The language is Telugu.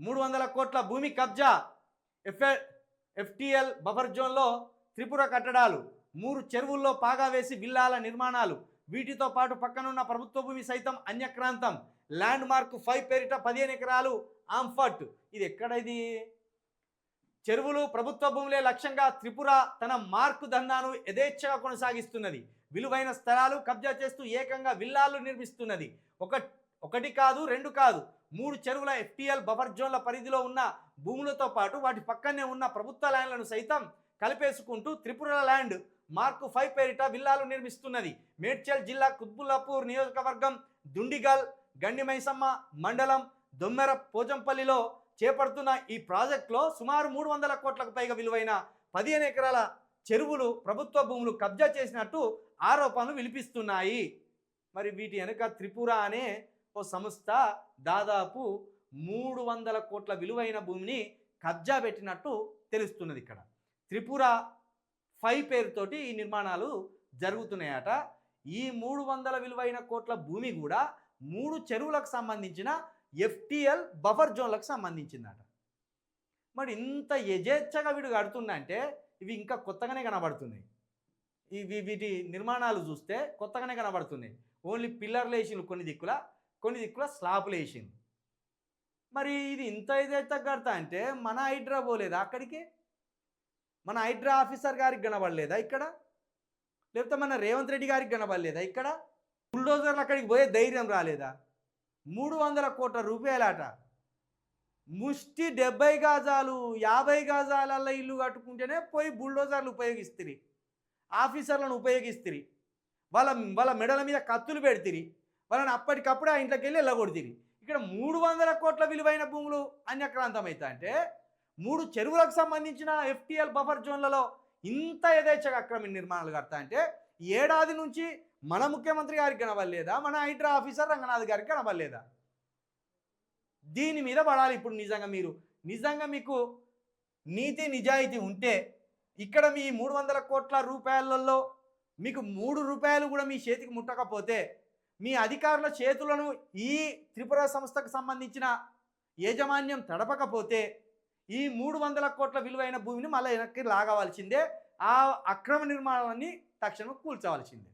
300 కోట్ల భూమి కబ్జా. ఎఫ్టీఎల్ బఫర్ జోన్లో త్రిపుర కట్టడాలు, 3 చెరువుల్లో పాగా వేసి విల్లాల నిర్మాణాలు, వీటితో పాటు పక్కనున్న ప్రభుత్వ భూమి సైతం అన్యక్రాంతం. ల్యాండ్ మార్క్ 5 పేరిట 15 ఎకరాలు ఆంఫర్ట్. ఇది ఎక్కడ? ఇది చెరువులు ప్రభుత్వ భూములే లక్ష్యంగా త్రిపుర తన మార్కు దందాను యథేచ్ఛగా కొనసాగిస్తున్నది. విలువైన స్థలాలు కబ్జా చేస్తూ ఏకంగా విల్లాలు నిర్మిస్తున్నది. ఒకటి కాదు, 2 కాదు, 3 చెరువుల ఎఫ్టీఎల్ బఫర్ జోన్ల పరిధిలో ఉన్న భూములతో పాటు వాటి పక్కనే ఉన్న ప్రభుత్వ ల్యాండ్లను సైతం కలిపేసుకుంటూ త్రిపుర ల్యాండ్ మార్కు 5 పేరిట విల్లాలు నిర్మిస్తున్నది. మేడ్చల్ జిల్లా కుత్బుల్లాపూర్ నియోజకవర్గం దుండిగల్ గండిమైసమ్మ మండలం దొమ్మెర పోజంపల్లిలో చేపడుతున్న ఈ ప్రాజెక్టులో సుమారు 300 కోట్లకు పైగా విలువైన 15 ఎకరాల చెరువులు ప్రభుత్వ భూములు కబ్జా చేసినట్టు ఆరోపణలు వినిపిస్తున్నాయి. మరి వీటి వెనుక త్రిపుర అనే ఓ సంస్థ దాదాపు 300 కోట్ల విలువైన భూమిని కబ్జా పెట్టినట్టు తెలుస్తున్నది. ఇక్కడ త్రిపుర 5 పేరుతోటి ఈ నిర్మాణాలు జరుగుతున్నాయట. ఈ 300 విలువైన కోట్ల భూమి కూడా 3 చెరువులకు సంబంధించిన ఎఫ్టీఎల్ బఫర్ జోన్లకు సంబంధించిందట. మరి ఇంత యజేచ్ఛగా వీడు కడుతుందంటే ఇవి ఇంకా కొత్తగానే కనబడుతున్నాయి. వీటి నిర్మాణాలు చూస్తే కొత్తగానే కనబడుతున్నాయి. ఓన్లీ పిల్లర్లు వేసిండ్రు కొన్ని దిక్కుల స్లాపులు వేసిండ్రు. మరి ఇది ఇంత యజేచ్ఛగా కడతా అంటే మన హైడ్రా పోలేదా అక్కడికి? మన హైడ్రా ఆఫీసర్ గారికి కనబడలేదా ఇక్కడ? లేకపోతే మన రేవంత్ రెడ్డి గారికి కనబడలేదా ఇక్కడ? బుల్డోజర్లు అక్కడికి పోయే ధైర్యం రాలేదా? 300 కోట్ల రూపాయలాట. ముష్టి 70 గజాలు 50 గజాలలో ఇల్లు కట్టుకుంటేనే పోయి బుల్డోజర్లు ఉపయోగిస్తుంది, ఆఫీసర్లను ఉపయోగిస్తుంది, వాళ్ళ మెడల మీద కత్తులు పెడుతుంది, వాళ్ళని అప్పటికప్పుడు ఆ ఇంట్లోకి వెళ్ళి వెళ్ళగొడుతుంది. ఇక్కడ 300 కోట్ల విలువైన భూములు అన్యక్రాంతమైతా అంటే 3 చెరువులకు సంబంధించిన ఎఫ్టీఎల్ బఫర్ జోన్లలో ఇంత యథేచ్ఛగా అక్రమ నిర్మాణాలు కడతా అంటే ఏడాది నుంచి మన ముఖ్యమంత్రి గారికి కనబడలేదా? మన హైడ్రా ఆఫీసర్ రంగనాథ్ గారికి కనబడలేదా? దీని మీద పడాలి ఇప్పుడు. నిజంగా మీకు నీతి నిజాయితీ ఉంటే ఇక్కడ మీ 300 కోట్ల రూపాయలలో మీకు 3 రూపాయలు కూడా మీ చేతికి ముట్టకపోతే, మీ అధికారుల చేతులను ఈ త్రిపుర సంస్థకు సంబంధించిన యాజమాన్యం తడపకపోతే ఈ 300 కోట్ల విలువైన భూమిని మళ్ళీ వెనక్కి లాగవలసిందే. ఆ అక్రమ నిర్మాణాన్ని తక్షణం కూల్చవలసిందే.